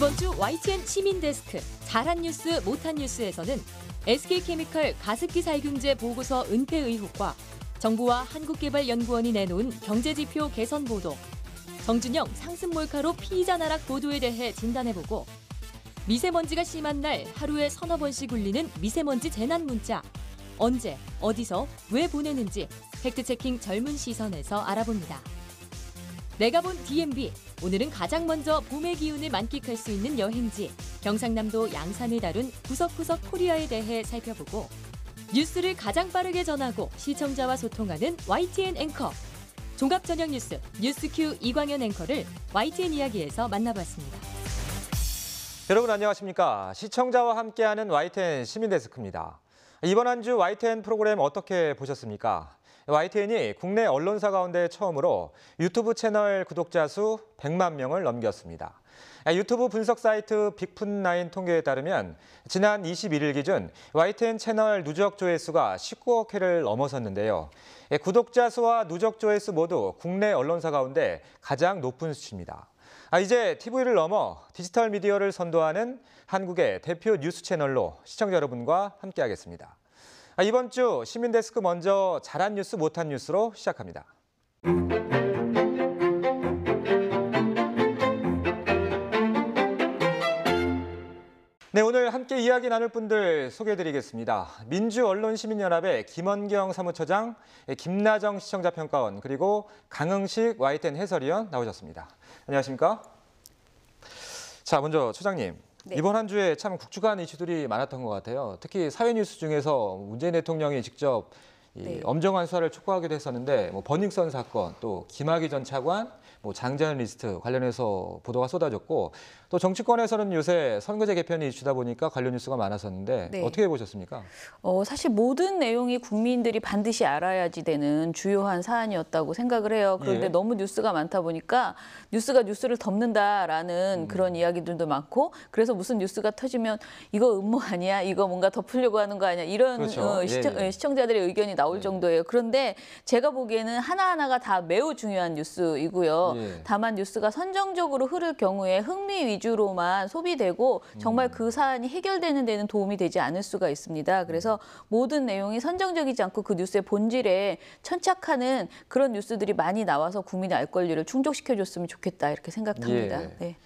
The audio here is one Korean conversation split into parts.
이번 주 YTN 시민데스크 잘한 뉴스 못한 뉴스에서는 SK케미칼 가습기 살균제 보고서 은폐 의혹과 정부와 한국개발연구원이 내놓은 경제지표 개선 보도, 정준영 상습 몰카로 피의자 나락 보도에 대해 진단해보고, 미세먼지가 심한 날 하루에 서너 번씩 울리는 미세먼지 재난 문자, 언제, 어디서, 왜 보내는지 팩트체킹 젊은 시선에서 알아봅니다. 내가 본 DMB, 오늘은 가장 먼저 봄의 기운을 만끽할 수 있는 여행지, 경상남도 양산을 다룬 구석구석 코리아에 대해 살펴보고, 뉴스를 가장 빠르게 전하고 시청자와 소통하는 YTN 앵커, 종합 저녁 뉴스 뉴스큐 이광현 앵커를 YTN 이야기에서 만나봤습니다. 여러분 안녕하십니까? 시청자와 함께하는 YTN 시민데스크입니다. 이번 한 주 YTN 프로그램 어떻게 보셨습니까? YTN이 국내 언론사 가운데 처음으로 유튜브 채널 구독자 수 100만 명을 넘겼습니다. 유튜브 분석 사이트 빅푼9 통계에 따르면 지난 21일 기준 YTN 채널 누적 조회수가 19억 회를 넘어섰는데요. 구독자 수와 누적 조회수 모두 국내 언론사 가운데 가장 높은 수치입니다. 이제 TV를 넘어 디지털 미디어를 선도하는 한국의 대표 뉴스 채널로 시청자 여러분과 함께하겠습니다. 이번 주 시민데스크 먼저 잘한 뉴스 못한 뉴스로 시작합니다. 네, 오늘 함께 이야기 나눌 분들 소개해드리겠습니다. 민주언론시민연합의 김원경 사무처장, 김나정 시청자평가원, 그리고 강흥식 YTN 해설위원 나오셨습니다. 안녕하십니까? 자, 먼저 처장님. 네. 이번 한 주에 참 국주간 이슈들이 많았던 것 같아요. 특히 사회 뉴스 중에서 문재인 대통령이 직접 엄정한 수사를 촉구하기도 했었는데, 버닝썬 사건, 또 김학의 전 차관, 장자연 리스트 관련해서 보도가 쏟아졌고, 또 정치권에서는 요새 선거제 개편이 이슈다 보니까 관련 뉴스가 많았었는데 어떻게 보셨습니까? 사실 모든 내용이 국민들이 반드시 알아야지 되는 주요한 사안이었다고 생각을 해요. 그런데 너무 뉴스가 많다 보니까 뉴스가 뉴스를 덮는다라는 그런 이야기들도 많고, 그래서 무슨 뉴스가 터지면 이거 음모 아니야? 이거 뭔가 덮으려고 하는 거 아니야? 이런 그렇죠. 시청자들의 의견이 나올 정도예요. 그런데 제가 보기에는 하나하나가 다 매우 중요한 뉴스이고요. 다만 뉴스가 선정적으로 흐를 경우에 흥미 위주로만 소비되고 정말 그 사안이 해결되는 데는 도움이 되지 않을 수가 있습니다. 그래서 모든 내용이 선정적이지 않고 그 뉴스의 본질에 천착하는 그런 뉴스들이 많이 나와서 국민의 알 권리를 충족시켜줬으면 좋겠다 이렇게 생각합니다. 네.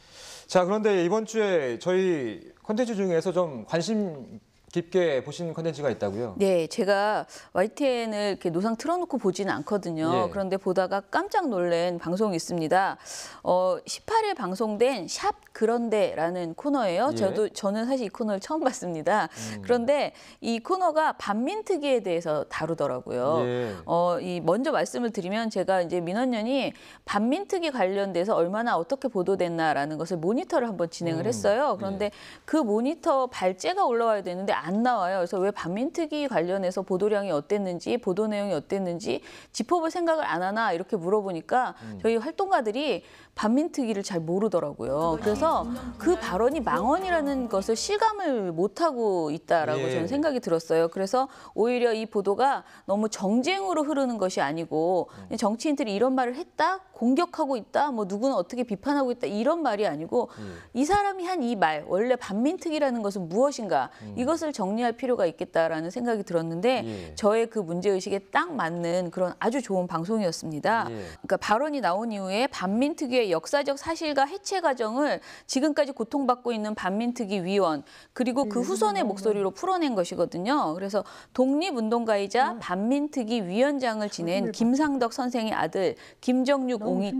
자, 그런데 이번 주에 저희 콘텐츠 중에서 좀 관심 깊게 보신 콘텐츠가 있다고요? 네, 제가 YTN을 이렇게 노상 틀어놓고 보지는 않거든요. 그런데 보다가 깜짝 놀란 방송이 있습니다. 18일 방송된 샵 그런데라는 코너예요. 저는 사실 이 코너를 처음 봤습니다. 그런데 이 코너가 반민특위에 대해서 다루더라고요. 먼저 말씀을 드리면 제가 이제 민원연이 반민특위 관련돼서 얼마나 어떻게 보도됐나라는 것을 모니터를 한번 진행을 했어요. 그런데 그 모니터 발제가 올라와야 되는데 안 나와요. 그래서 왜 반민특위 관련해서 보도량이 어땠는지, 보도 내용이 어땠는지 짚어볼 생각을 안 하나 이렇게 물어보니까 저희 활동가들이 반민특위를 잘 모르더라고요. 그래서 그 발언이 망언이라는 것을 실감을 못하고 있다라고 저는 생각이 들었어요. 그래서 오히려 이 보도가 너무 정쟁으로 흐르는 것이 아니고 정치인들이 이런 말을 했다? 공격하고 있다? 누구는 어떻게 비판하고 있다? 이런 말이 아니고 이 사람이 한 이 말, 원래 반민특위라는 것은 무엇인가? 이것을 정리할 필요가 있겠다라는 생각이 들었는데 저의 그 문제의식에 딱 맞는 그런 아주 좋은 방송이었습니다. 그러니까 발언이 나온 이후에 반민특위의 역사적 사실과 해체 과정을 지금까지 고통받고 있는 반민특위 위원 그리고 그 후손의 목소리로 풀어낸 것이거든요. 그래서 독립운동가이자 반민특위 위원장을 지낸 김상덕 선생의 아들 김정육 옹이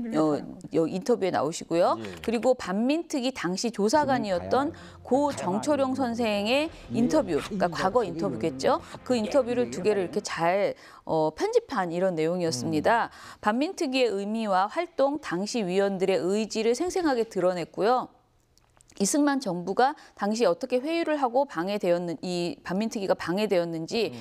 인터뷰에 나오시고요. 그리고 반민특위 당시 조사관이었던 고 정철용 선생의 인터뷰, 그러니까 과거 인터뷰겠죠. 그 인터뷰를 두 개를 이렇게 잘 편집한 이런 내용이었습니다. 반민특위의 의미와 활동, 당시 위원들의 의지를 생생하게 드러냈고요. 이승만 정부가 당시 어떻게 회유를 하고 이 반민특위가 방해되었는지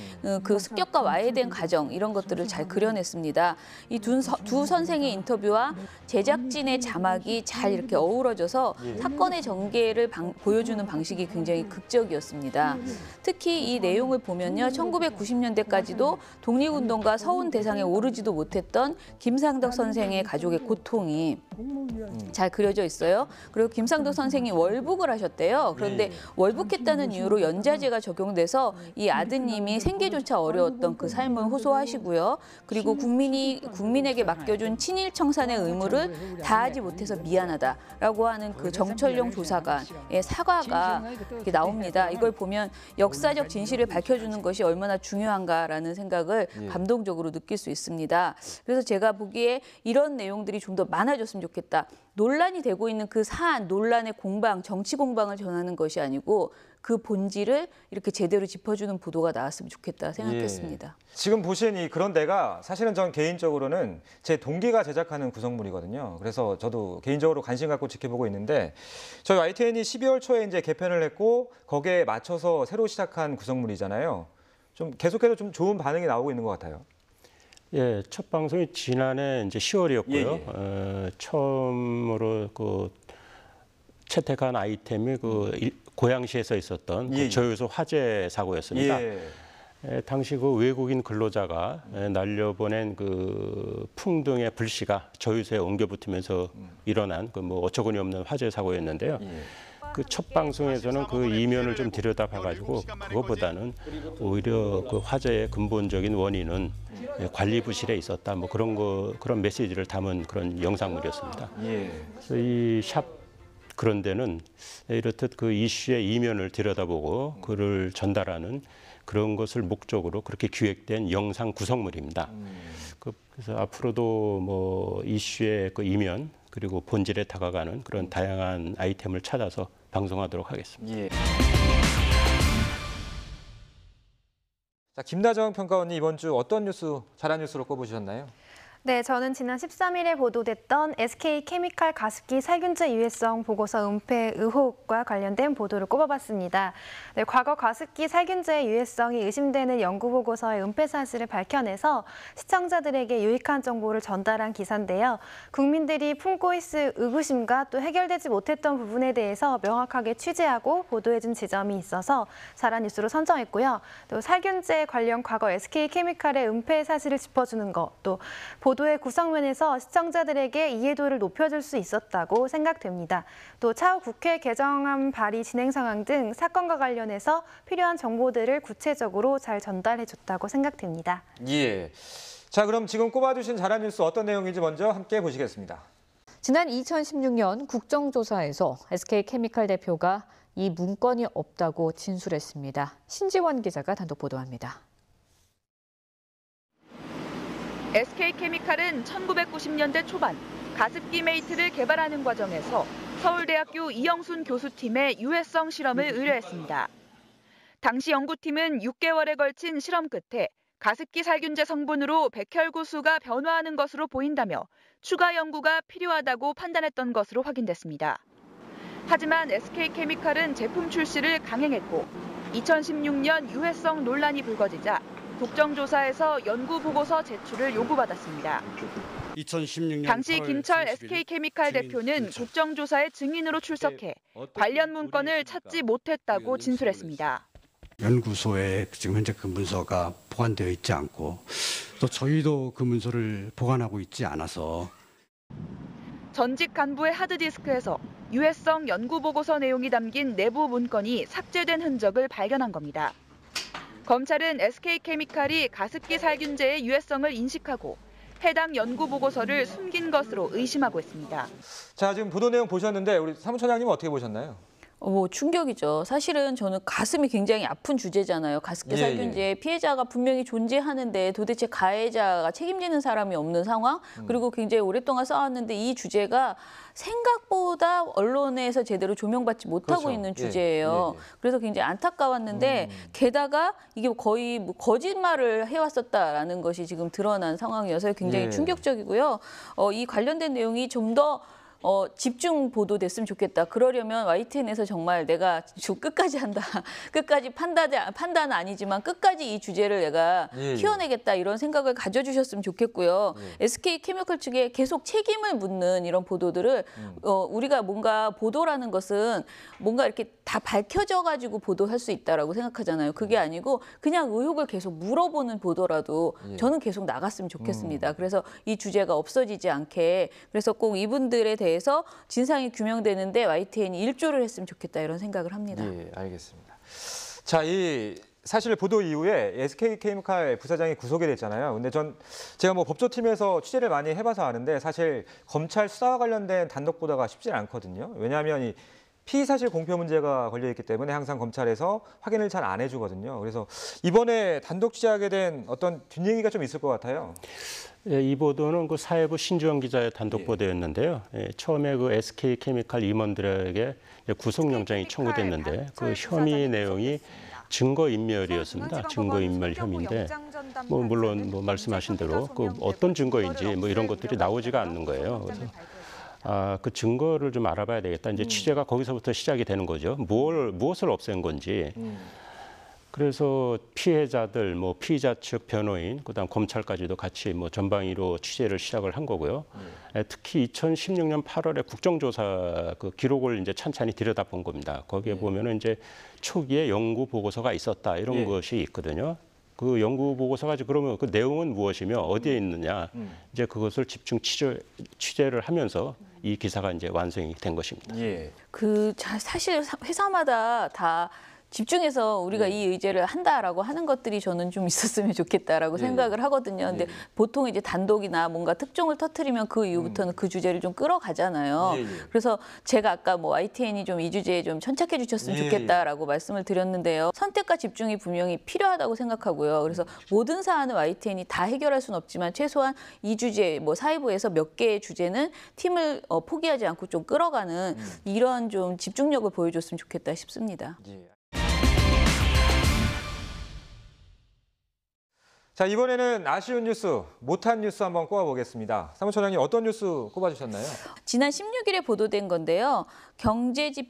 그 습격과 와해된 과정 이런 것들을 잘 그려냈습니다. 이 두 선생의 인터뷰와 제작진의 자막이 잘 이렇게 어우러져서 사건의 전개를 보여주는 방식이 굉장히 극적이었습니다. 특히 이 내용을 보면요. 1990년대까지도 독립운동가 서훈 대상에 오르지도 못했던 김상덕 선생의 가족의 고통이 잘 그려져 있어요. 그리고 김상덕 선생이 월북을 하셨대요. 그런데 월북했다는 이유로 연좌제가 적용돼서 이 아드님이 생계조차 어려웠던 그 삶을 호소하시고요. 그리고 국민에게 맡겨준 친일 청산의 의무를 다하지 못해서 미안하다라고 하는 그 정철용 조사관의 사과가 이렇게 나옵니다. 이걸 보면 역사적 진실을 밝혀주는 것이 얼마나 중요한가라는 생각을 감동적으로 느낄 수 있습니다. 그래서 제가 보기에 이런 내용들이 좀 더 많아졌으면 좋겠다. 논란이 되고 있는 그 사안, 논란의 공방, 정치 공방을 전하는 것이 아니고 그 본질을 이렇게 제대로 짚어주는 보도가 나왔으면 좋겠다 생각했습니다. 지금 보신 이 그런데가 사실은 전 개인적으로는 제 동기가 제작하는 구성물이거든요. 그래서 저도 개인적으로 관심 갖고 지켜보고 있는데 저희 YTN이 12월 초에 이제 개편을 했고 거기에 맞춰서 새로 시작한 구성물이잖아요. 좀 계속해서 좀 좋은 반응이 나오고 있는 것 같아요. 예, 첫 방송이 지난해 이제 10월이었고요. 처음으로 그 채택한 아이템이 그 고양시에서 있었던 그 저유소 화재 사고였습니다. 당시 그 외국인 근로자가 날려보낸 그 풍등의 불씨가 저유소에 옮겨 붙으면서 일어난 그 뭐 어처구니 없는 화재 사고였는데요. 그 첫 방송에서는 그 이면을 좀 들여다봐가지고 그거보다는 오히려 그 화재의 근본적인 원인은 관리 부실에 있었다. 뭐 그런 메시지를 담은 그런 영상물이었습니다. 그래서 이 샵 그런 데는 이렇듯 그 이슈의 이면을 들여다보고 그를 전달하는 그런 것을 목적으로 그렇게 기획된 영상 구성물입니다. 그래서 앞으로도 뭐 이슈의 그 이면 그리고 본질에 다가가는 그런 다양한 아이템을 찾아서 방송하도록 하겠습니다. 자, 김나정 평가원님 이번 주 어떤 뉴스, 잘한 뉴스로 꼽으셨나요? 네, 저는 지난 13일에 보도됐던 SK케미칼 가습기 살균제 유해성 보고서 은폐 의혹과 관련된 보도를 꼽아봤습니다. 네, 과거 가습기 살균제의 유해성이 의심되는 연구보고서의 은폐 사실을 밝혀내서 시청자들에게 유익한 정보를 전달한 기사인데요. 국민들이 품고 있을 의구심과 또 해결되지 못했던 부분에 대해서 명확하게 취재하고 보도해준 지점이 있어서 잘한 뉴스로 선정했고요. 또 살균제 관련 과거 SK케미칼의 은폐 사실을 짚어주는 것, 또 보도의 구성면에서 시청자들에게 이해도를 높여줄 수 있었다고 생각됩니다. 또 차후 국회 개정안 발의 진행 상황 등 사건과 관련해서 필요한 정보들을 구체적으로 잘 전달해줬다고 생각됩니다. 예. 자, 그럼 지금 꼽아주신 잘한 뉴스 어떤 내용인지 먼저 함께 보시겠습니다. 지난 2016년 국정조사에서 SK케미칼 대표가 이 문건이 없다고 진술했습니다. 신지원 기자가 단독 보도합니다. SK케미칼은 1990년대 초반 가습기 메이트를 개발하는 과정에서 서울대학교 이영순 교수팀에 유해성 실험을 의뢰했습니다. 당시 연구팀은 6개월에 걸친 실험 끝에 가습기 살균제 성분으로 백혈구 수가 변화하는 것으로 보인다며 추가 연구가 필요하다고 판단했던 것으로 확인됐습니다. 하지만 SK케미칼은 제품 출시를 강행했고 2016년 유해성 논란이 불거지자 국정조사에서 연구보고서 제출을 요구받았습니다. 2016년 당시 김철 SK케미칼 대표는 국정조사에 증인으로 출석해 관련 문건을 찾지 못했다고 진술했습니다. 연구소에 지금 현재 그 문서가 보관되어 있지 않고 또 저희도 그 문서를 보관하고 있지 않아서 전직 간부의 하드디스크에서 유해성 연구보고서 내용이 담긴 내부 문건이 삭제된 흔적을 발견한 겁니다. 검찰은 SK케미칼이 가습기 살균제의 유해성을 인식하고 해당 연구보고서를 숨긴 것으로 의심하고 있습니다. 자, 지금 보도 내용 보셨는데 우리 사무처장님은 어떻게 보셨나요? 충격이죠. 사실은 저는 가슴이 굉장히 아픈 주제잖아요. 가습기 살균제 피해자가 분명히 존재하는데 도대체 가해자가 책임지는 사람이 없는 상황, 그리고 굉장히 오랫동안 쌓았는데 이 주제가 생각보다 언론에서 제대로 조명받지 못하고 있는 주제예요. 그래서 굉장히 안타까웠는데 게다가 이게 거의 뭐 거짓말을 해왔었다라는 것이 지금 드러난 상황이어서 굉장히 충격적이고요. 이 관련된 내용이 좀 더 집중 보도됐으면 좋겠다. 그러려면 YTN에서 정말 내가 끝까지 한다. 끝까지 판단은 아니지만 끝까지 이 주제를 내가 키워내겠다. 이런 생각을 가져주셨으면 좋겠고요. SK케미칼 측에 계속 책임을 묻는 이런 보도들을 우리가 뭔가 보도라는 것은 뭔가 이렇게 다 밝혀져 가지고 보도할 수 있다라고 생각하잖아요. 그게 아니고 그냥 의혹을 계속 물어보는 보도라도 저는 계속 나갔으면 좋겠습니다. 그래서 이 주제가 없어지지 않게 그래서 꼭 이분들에 대해 대해서 진상이 규명되는데 YTN이 일조를 했으면 좋겠다 이런 생각을 합니다. 예, 알겠습니다. 자, 사실 보도 이후에 SK케미칼 부사장이 구속이 됐잖아요. 근데 제가 뭐 법조팀에서 취재를 많이 해봐서 아는데 사실 검찰 수사와 관련된 단독 보도가 쉽지 않거든요. 왜냐하면 이 피의사실 공표 문제가 걸려있기 때문에 항상 검찰에서 확인을 잘 안 해주거든요. 그래서 이번에 단독 취재하게 된 어떤 뒷얘기가 좀 있을 것 같아요. 예, 이 보도는 그 사회부 신주영 기자의 단독 보도였는데요. 예, 처음에 그 SK케미칼 임원들에게 구속영장이 청구됐는데 그 혐의 내용이 증거인멸이었습니다. 증거인멸 혐의인데 물론 말씀하신 대로 그 어떤 증거인지 이런 것들이 나오지가 않는 거예요. 그래서 그 증거를 좀 알아봐야 되겠다. 이제 취재가 거기서부터 시작이 되는 거죠. 무엇을 없앤 건지. 그래서 피해자들, 피의자 측 변호인, 그다음 검찰까지도 같이 전방위로 취재를 시작을 한 거고요. 특히 2016년 8월에 국정조사 그 기록을 이제 찬찬히 들여다본 겁니다. 거기에 보면은 이제 초기에 연구 보고서가 있었다 이런 것이 있거든요. 그 연구 보고서가 그러면 그 내용은 무엇이며 어디에 있느냐 이제 그것을 집중 취재를 하면서 이 기사가 이제 완성이 된 것입니다. 예. 사실 회사마다 다 집중해서 우리가 이 의제를 한다라고 하는 것들이 저는 좀 있었으면 좋겠다라고 생각을 하거든요. 근데 보통 이제 단독이나 뭔가 특종을 터트리면 그 이후부터는 그 주제를 좀 끌어가잖아요. 그래서 제가 아까 YTN이 좀 이 주제에 좀 천착해 주셨으면 좋겠다라고 말씀을 드렸는데요. 선택과 집중이 분명히 필요하다고 생각하고요. 그래서 모든 사안을 YTN이 다 해결할 수는 없지만 최소한 이 주제, 사회부에서 몇 개의 주제는 팀을 포기하지 않고 좀 끌어가는 이런 좀 집중력을 보여줬으면 좋겠다 싶습니다. 자, 이번에는 아쉬운 뉴스, 못한 뉴스 한번 꼽아보겠습니다. 사무처장님 어떤 뉴스 꼽아주셨나요? 지난 16일에 보도된 건데요.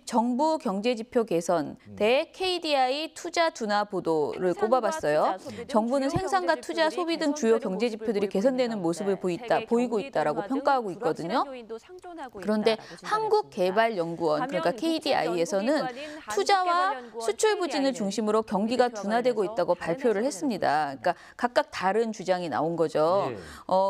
정부 경제지표 개선 대 KDI 투자 둔화 보도를 꼽아봤어요. 정부는 생산과 투자, 소비 등 주요 경제지표들이 개선되는 모습을 보이고 있다라고 평가하고 있거든요. 그런데 한국개발연구원, 그러니까 KDI에서는 투자와 수출 부진을 중심으로 경기가 둔화되고 있다고 발표를 했습니다. 그러니까 각각 다른 주장이 나온 거죠.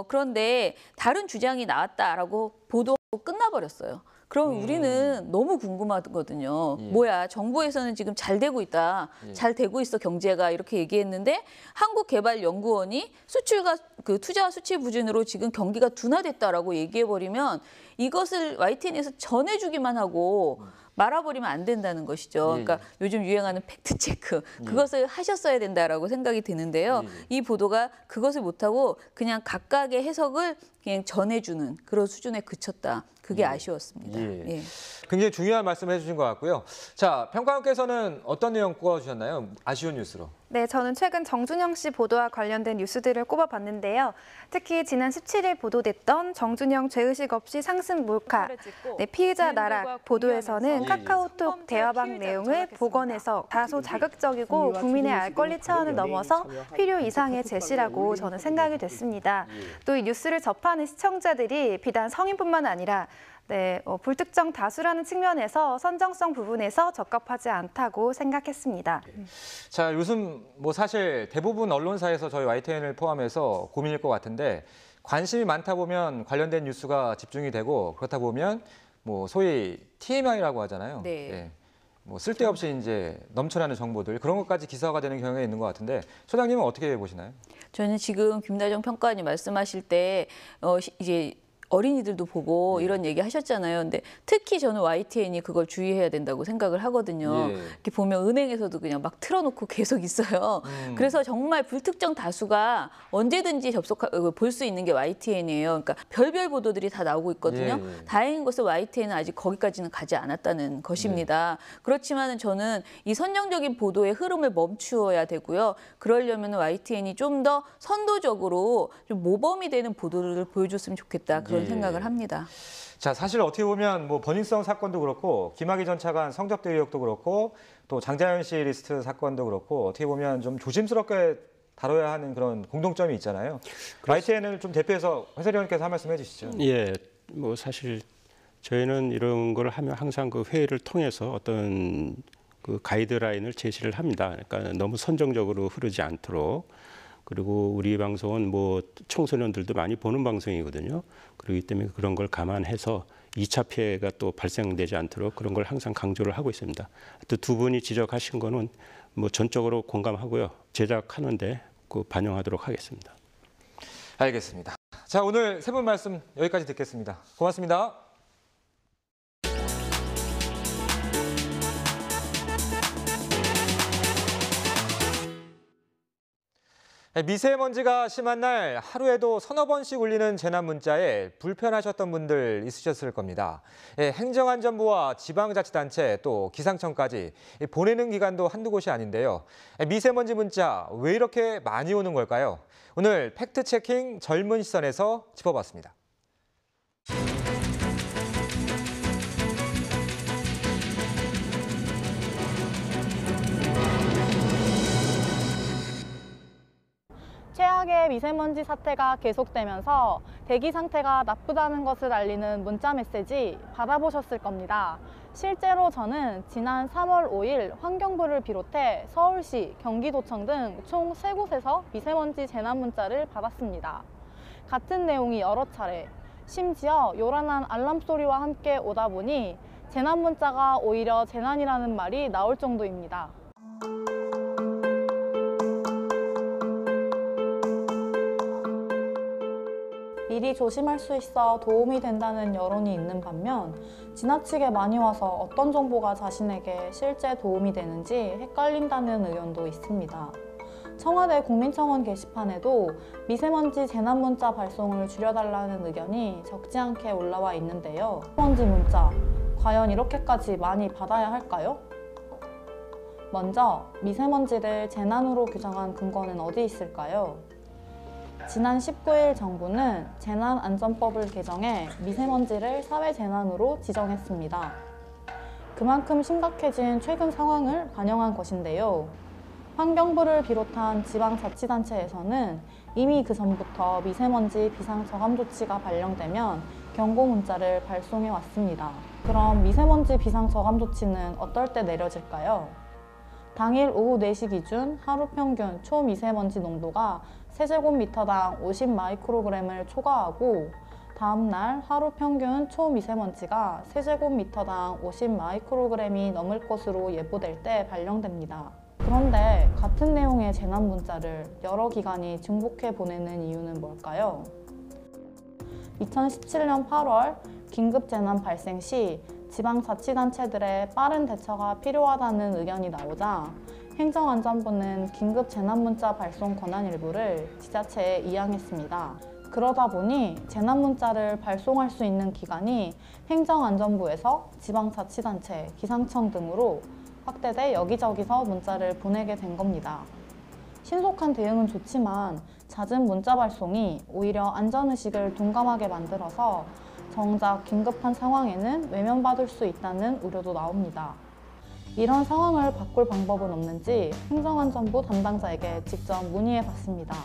그런데 다른 주장이 나왔다라고 보도하고 끝나버렸어요. 그럼 우리는 너무 궁금하거든요. 뭐야, 정부에서는 지금 잘 되고 있다. 잘 되고 있어, 경제가. 이렇게 얘기했는데 한국개발연구원이 수출과 투자와 수출 부진으로 지금 경기가 둔화됐다라고 얘기해버리면 이것을 YTN에서 전해주기만 하고 말아버리면 안 된다는 것이죠. 그러니까 요즘 유행하는 팩트체크, 그것을 하셨어야 된다라고 생각이 드는데요. 이 보도가 그것을 못하고 그냥 각각의 해석을 그냥 전해주는 그런 수준에 그쳤다. 그게 아쉬웠습니다. 예. 굉장히 중요한 말씀을 해주신 것 같고요. 자, 평가원께서는 어떤 내용 꼽아주셨나요? 아쉬운 뉴스로. 네, 저는 최근 정준영 씨 보도와 관련된 뉴스들을 꼽아봤는데요. 특히 지난 17일 보도됐던 정준영 죄의식 없이 상습 몰카, 피의자 나락 보도에서는 카카오톡 대화방 내용을 복원해서 다소 자극적이고 국민의 알 권리 차원을 넘어서 필요 이상의 제시라고 저는 생각이 됐습니다. 또 이 뉴스를 접하는 시청자들이 비단 성인뿐만 아니라 불특정 다수라는 측면에서 선정성 부분에서 적합하지 않다고 생각했습니다. 자, 요즘 사실 대부분 언론사에서 저희 YTN을 포함해서 고민일 것 같은데 관심이 많다 보면 관련된 뉴스가 집중이 되고 그렇다 보면 소위 TMI라고 하잖아요. 쓸데없이 이제 넘쳐나는 정보들 그런 것까지 기사화가 되는 경향이 있는 것 같은데 소장님은 어떻게 보시나요? 저는 지금 김다정 평가원이 말씀하실 때 이제 어린이들도 보고 이런 얘기 하셨잖아요. 근데 특히 저는 YTN이 그걸 주의해야 된다고 생각을 하거든요. 이렇게 보면 은행에서도 그냥 막 틀어놓고 계속 있어요. 그래서 정말 불특정 다수가 언제든지 볼 수 있는 게 YTN이에요. 그러니까 별별 보도들이 다 나오고 있거든요. 다행인 것은 YTN은 아직 거기까지는 가지 않았다는 것입니다. 그렇지만 저는 이 선정적인 보도의 흐름을 멈추어야 되고요. 그러려면 YTN이 좀 더 선도적으로 좀 모범이 되는 보도를 보여줬으면 좋겠다. 그런 생각을 합니다. 자, 사실 어떻게 보면 버닝썬 사건도 그렇고 김학의 전 차관 성접대 의혹도 그렇고 또 장자연 씨 리스트 사건도 그렇고 어떻게 보면 좀 조심스럽게 다뤄야 하는 그런 공통점이 있잖아요. YTN을 좀 대표해서 해설위원께서 한 말씀 해주시죠. 예, 사실 저희는 이런 걸 하면 항상 그 회의를 통해서 어떤 그 가이드라인을 제시를 합니다. 그러니까 너무 선정적으로 흐르지 않도록. 그리고 우리 방송은 청소년들도 많이 보는 방송이거든요. 그렇기 때문에 그런 걸 감안해서 2차 피해가 또 발생되지 않도록 그런 걸 항상 강조를 하고 있습니다. 또 두 분이 지적하신 거는 뭐 전적으로 공감하고요. 제작하는데 반영하도록 하겠습니다. 알겠습니다. 자, 오늘 세 분 말씀 여기까지 듣겠습니다. 고맙습니다. 미세먼지가 심한 날 하루에도 서너 번씩 울리는 재난 문자에 불편하셨던 분들 있으셨을 겁니다. 행정안전부와 지방자치단체 또 기상청까지 보내는 기관도 한두 곳이 아닌데요. 미세먼지 문자 왜 이렇게 많이 오는 걸까요? 오늘 팩트체킹 젊은 시선에서 짚어봤습니다. 최악의 미세먼지 사태가 계속되면서 대기 상태가 나쁘다는 것을 알리는 문자 메시지 받아보셨을 겁니다. 실제로 저는 지난 3월 5일 환경부를 비롯해 서울시, 경기도청 등 총 3곳에서 미세먼지 재난 문자를 받았습니다. 같은 내용이 여러 차례, 심지어 요란한 알람 소리와 함께 오다 보니 재난 문자가 오히려 재난이라는 말이 나올 정도입니다. 미리 조심할 수 있어 도움이 된다는 여론이 있는 반면 지나치게 많이 와서 어떤 정보가 자신에게 실제 도움이 되는지 헷갈린다는 의견도 있습니다. 청와대 국민청원 게시판에도 미세먼지 재난 문자 발송을 줄여달라는 의견이 적지 않게 올라와 있는데요. 미세먼지 문자, 과연 이렇게까지 많이 받아야 할까요? 먼저 미세먼지를 재난으로 규정한 근거는 어디 있을까요? 지난 19일 정부는 재난안전법을 개정해 미세먼지를 사회재난으로 지정했습니다. 그만큼 심각해진 최근 상황을 반영한 것인데요. 환경부를 비롯한 지방자치단체에서는 이미 그 전부터 미세먼지 비상저감조치가 발령되면 경고 문자를 발송해 왔습니다. 그럼 미세먼지 비상저감조치는 어떨 때 내려질까요? 당일 오후 4시 기준 하루 평균 초미세먼지 농도가 세제곱미터당 50마이크로그램을 초과하고 다음날 하루 평균 초미세먼지가 세제곱미터당 50마이크로그램이 넘을 것으로 예보될 때 발령됩니다. 그런데 같은 내용의 재난 문자를 여러 기관이 중복해 보내는 이유는 뭘까요? 2017년 8월 긴급 재난 발생 시 지방자치단체들의 빠른 대처가 필요하다는 의견이 나오자 행정안전부는 긴급 재난문자 발송 권한 일부를 지자체에 이양했습니다. 그러다 보니 재난문자를 발송할 수 있는 기관이 행정안전부에서 지방자치단체, 기상청 등으로 확대돼 여기저기서 문자를 보내게 된 겁니다. 신속한 대응은 좋지만 잦은 문자 발송이 오히려 안전의식을 둔감하게 만들어서 정작 긴급한 상황에는 외면받을 수 있다는 우려도 나옵니다. 이런 상황을 바꿀 방법은 없는지 행정안전부 담당자에게 직접 문의해봤습니다.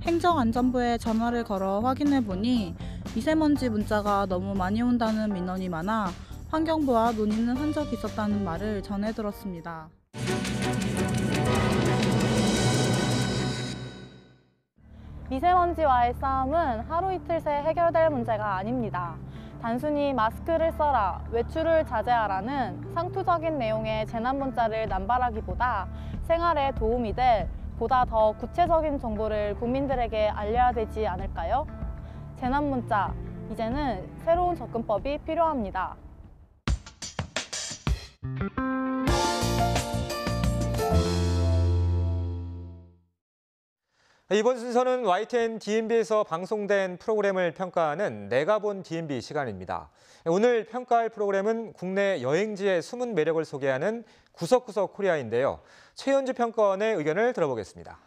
행정안전부에 전화를 걸어 확인해보니 미세먼지 문자가 너무 많이 온다는 민원이 많아 환경부와 논의는 한 적이 있었다는 말을 전해 들었습니다. 미세먼지와의 싸움은 하루 이틀 새 해결될 문제가 아닙니다. 단순히 마스크를 써라, 외출을 자제하라는 상투적인 내용의 재난 문자를 남발하기보다 생활에 도움이 될 보다 더 구체적인 정보를 국민들에게 알려야 되지 않을까요? 재난 문자, 이제는 새로운 접근법이 필요합니다. 이번 순서는 YTN DMB에서 방송된 프로그램을 평가하는 내가 본 DMB 시간입니다. 오늘 평가할 프로그램은 국내 여행지의 숨은 매력을 소개하는 구석구석 코리아인데요. 최현주 평가원의 의견을 들어보겠습니다.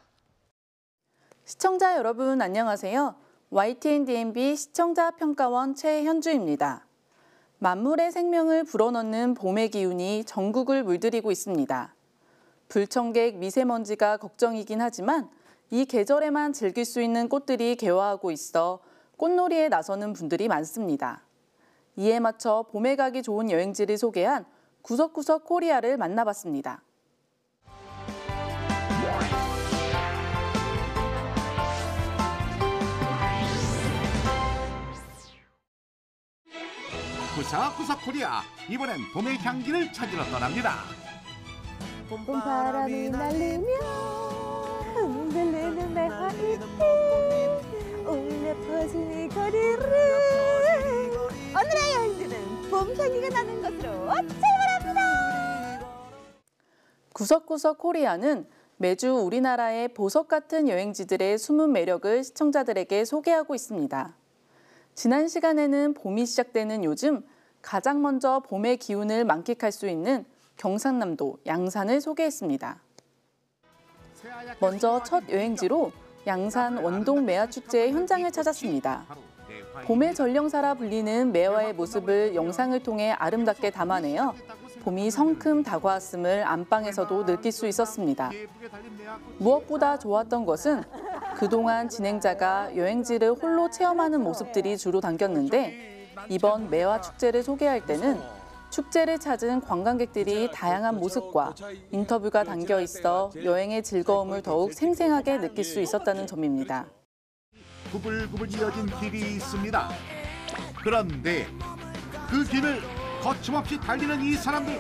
시청자 여러분 안녕하세요. YTN DMB 시청자 평가원 최현주입니다. 만물의 생명을 불어넣는 봄의 기운이 전국을 물들이고 있습니다. 불청객 미세먼지가 걱정이긴 하지만 이 계절에만 즐길 수 있는 꽃들이 개화하고 있어 꽃놀이에 나서는 분들이 많습니다. 이에 맞춰 봄에 가기 좋은 여행지를 소개한 구석구석 코리아를 만나봤습니다. 구석구석 코리아, 이번엔 봄의 향기를 찾으러 떠납니다. 봄바람이 날리며 흔들리는 매화잎이 울려 퍼지는 거리를 오늘의 여행지는 봄 향기가 나는 곳으로 출발합니다. 구석구석 코리아는 매주 우리나라의 보석 같은 여행지들의 숨은 매력을 시청자들에게 소개하고 있습니다. 지난 시간에는 봄이 시작되는 요즘 가장 먼저 봄의 기운을 만끽할 수 있는 경상남도 양산을 소개했습니다. 먼저 첫 여행지로 양산 원동 매화축제 현장을 찾았습니다. 봄의 전령사라 불리는 매화의 모습을 영상을 통해 아름답게 담아내어 봄이 성큼 다가왔음을 안방에서도 느낄 수 있었습니다. 무엇보다 좋았던 것은 그동안 진행자가 여행지를 홀로 체험하는 모습들이 주로 담겼는데 이번 매화 축제를 소개할 때는 축제를 찾은 관광객들이 다양한 모습과 인터뷰가 담겨 있어 여행의 즐거움을 더욱 생생하게 느낄 수 있었다는 점입니다. 구불구불 이어진 길이 있습니다. 그런데 그 길을 거침없이 달리는 이 사람들,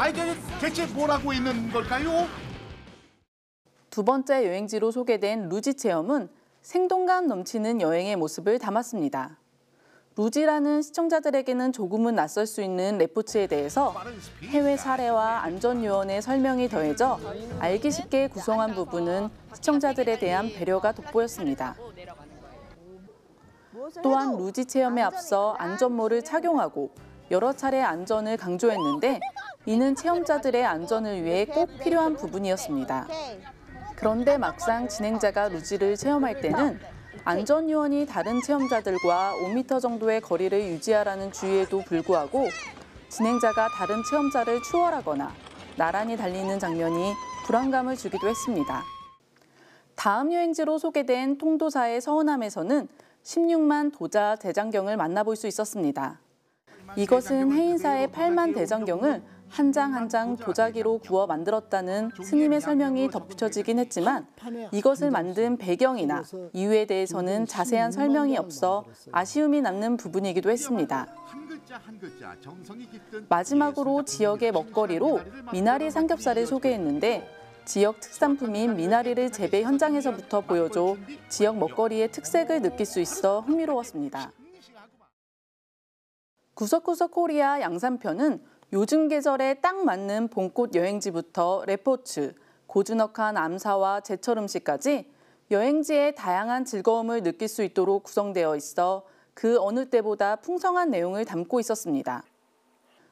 이게 대체 뭘 하고 있는 걸까요? 두 번째 여행지로 소개된 루지 체험은 생동감 넘치는 여행의 모습을 담았습니다. 루지라는 시청자들에게는 조금은 낯설 수 있는 레포츠에 대해서 해외 사례와 안전요원의 설명이 더해져 알기 쉽게 구성한 부분은 시청자들에 대한 배려가 돋보였습니다. 또한 루지 체험에 앞서 안전모를 착용하고 여러 차례 안전을 강조했는데 이는 체험자들의 안전을 위해 꼭 필요한 부분이었습니다. 그런데 막상 진행자가 루지를 체험할 때는 안전요원이 다른 체험자들과 5m 정도의 거리를 유지하라는 주의에도 불구하고 진행자가 다른 체험자를 추월하거나 나란히 달리는 장면이 불안감을 주기도 했습니다. 다음 여행지로 소개된 통도사의 서운함에서는 16만 도자 대장경을 만나볼 수 있었습니다. 이것은 해인사의 8만 대장경을 한 장 한 장 도자기로 구워 만들었다는 스님의 설명이 덧붙여지긴 했지만 이것을 만든 배경이나 이유에 대해서는 자세한 설명이 없어 아쉬움이 남는 부분이기도 했습니다. 마지막으로 지역의 먹거리로 미나리 삼겹살을 소개했는데 지역 특산품인 미나리를 재배 현장에서부터 보여줘 지역 먹거리의 특색을 느낄 수 있어 흥미로웠습니다. 구석구석 코리아 양산편은 요즘 계절에 딱 맞는 봄꽃 여행지부터 레포츠, 고즈넉한 암사와 제철 음식까지 여행지의 다양한 즐거움을 느낄 수 있도록 구성되어 있어 그 어느 때보다 풍성한 내용을 담고 있었습니다.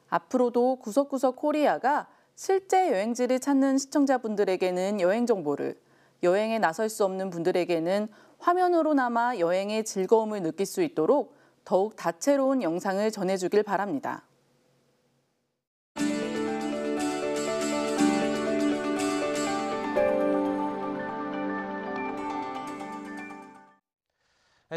앞으로도 구석구석 코리아가 실제 여행지를 찾는 시청자분들에게는 여행 정보를, 여행에 나설 수 없는 분들에게는 화면으로나마 여행의 즐거움을 느낄 수 있도록 더욱 다채로운 영상을 전해주길 바랍니다.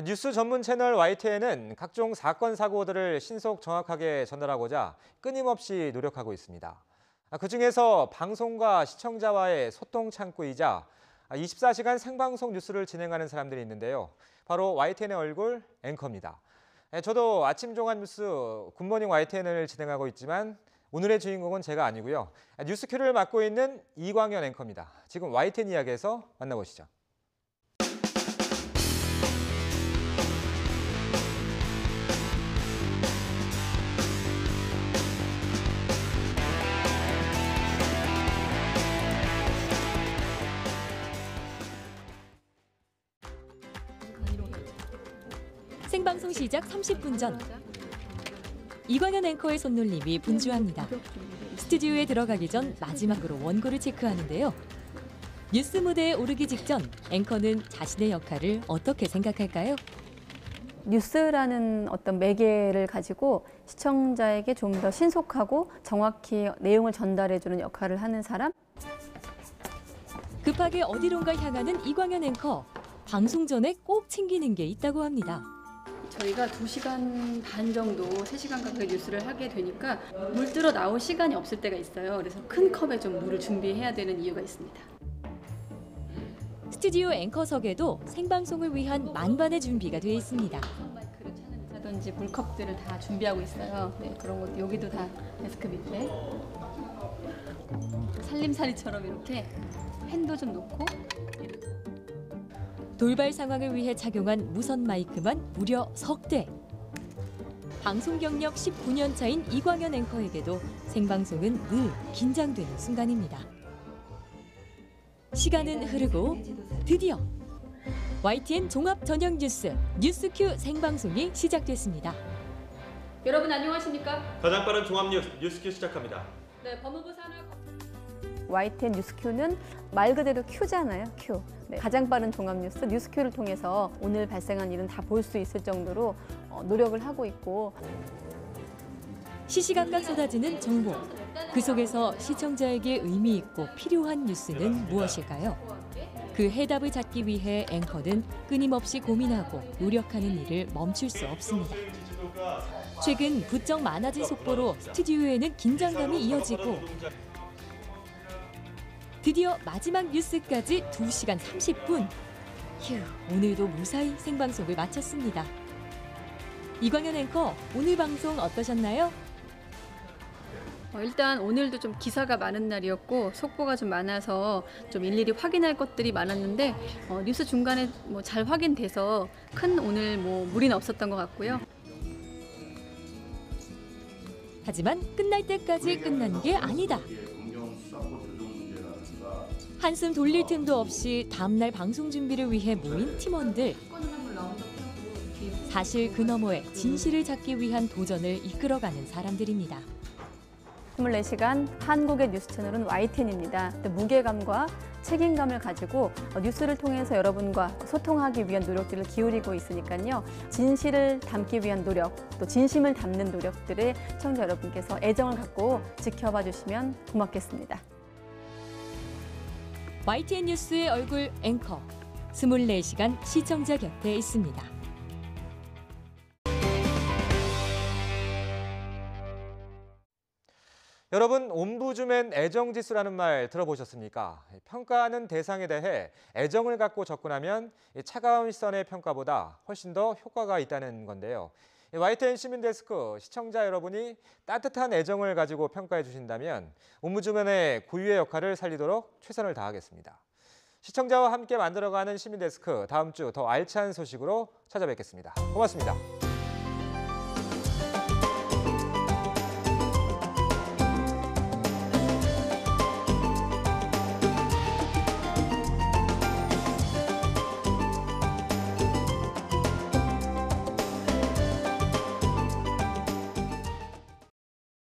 뉴스 전문 채널 YTN은 각종 사건, 사고들을 신속 정확하게 전달하고자 끊임없이 노력하고 있습니다. 그중에서 방송과 시청자와의 소통 창구이자 24시간 생방송 뉴스를 진행하는 사람들이 있는데요. 바로 YTN의 얼굴, 앵커입니다. 저도 아침 종합 뉴스 굿모닝 YTN을 진행하고 있지만 오늘의 주인공은 제가 아니고요. 뉴스큐를 맡고 있는 이광현 앵커입니다. 지금 YTN 이야기에서 만나보시죠. 생방송 시작 30분 전 이광현 앵커의 손놀림이 분주합니다. 스튜디오에 들어가기 전 마지막으로 원고를 체크하는데요. 뉴스 무대에 오르기 직전 앵커는 자신의 역할을 어떻게 생각할까요? 뉴스라는 어떤 매개를 가지고 시청자에게 좀 더 신속하고 정확히 내용을 전달해주는 역할을 하는 사람? 급하게 어디론가 향하는 이광현 앵커. 방송 전에 꼭 챙기는 게 있다고 합니다. 저희가 2시간 반 정도, 3시간 가까이 뉴스를 하게 되니까 물 들어 나올 시간이 없을 때가 있어요. 그래서 큰 컵에 좀 물을 준비해야 되는 이유가 있습니다. 스튜디오 앵커석에도 생방송을 위한 만반의 준비가 되어 있습니다. 미세먼지 물컵들을 다 준비하고 있어요. 네, 그런 것도 여기도 다 데스크 밑에 살림살이처럼 이렇게 펜도 좀 놓고. 돌발 상황을 위해 착용한 무선 마이크만 무려 석 대. 방송 경력 19년 차인 이광현 앵커에게도 생방송은 늘 긴장되는 순간입니다. 시간은 흐르고 드디어 YTN 종합 저녁 뉴스 뉴스큐 생방송이 시작됐습니다. 여러분 안녕하십니까? 가장 빠른 종합 뉴스큐 시작합니다. 네, 법무부 산하 YTN 뉴스큐는 말 그대로 큐잖아요, 큐. 네, 가장 빠른 종합 뉴스 뉴스큐를 통해서 오늘 발생한 일은 다 볼 수 있을 정도로 노력을 하고 있고. 시시각각 쏟아지는 정보. 그 속에서 시청자에게 의미 있고 필요한 뉴스는 무엇일까요? 그 해답을 찾기 위해 앵커는 끊임없이 고민하고 노력하는 일을 멈출 수 없습니다. 최근 부쩍 많아진 속보로 스튜디오에는 긴장감이 이어지고 드디어 마지막 뉴스까지 2시간 30분. 휴, 오늘도 무사히 생방송을 마쳤습니다. 이광현 앵커, 오늘 방송 어떠셨나요? 일단 오늘도 좀 기사가 많은 날이었고 속보가 좀 많아서 좀 일일이 확인할 것들이 많았는데 뉴스 중간에 잘 확인돼서 큰 오늘 무리는 없었던 것 같고요. 하지만 끝날 때까지 끝난 게 아니다. 한숨 돌릴 틈도 없이 다음날 방송 준비를 위해 모인 팀원들. 사실 그 너머에 진실을 찾기 위한 도전을 이끌어가는 사람들입니다. 24시간 한국의 뉴스 채널은 YTN입니다. 무게감과 책임감을 가지고 뉴스를 통해서 여러분과 소통하기 위한 노력들을 기울이고 있으니까요. 진실을 담기 위한 노력, 또 진심을 담는 노력들을 시청자 여러분께서 애정을 갖고 지켜봐 주시면 고맙겠습니다. YTN 뉴스의 얼굴 앵커, 24시간 시청자 곁에 있습니다. 여러분, 옴부즈맨 애정지수라는 말 들어보셨습니까? 평가하는 대상에 대해 애정을 갖고 접근하면 차가운 시선의 평가보다 훨씬 더 효과가 있다는 건데요. YTN 시민데스크 시청자 여러분이 따뜻한 애정을 가지고 평가해 주신다면 옴부즈맨의 고유의 역할을 살리도록 최선을 다하겠습니다. 시청자와 함께 만들어가는 시민데스크, 다음 주 더 알찬 소식으로 찾아뵙겠습니다. 고맙습니다.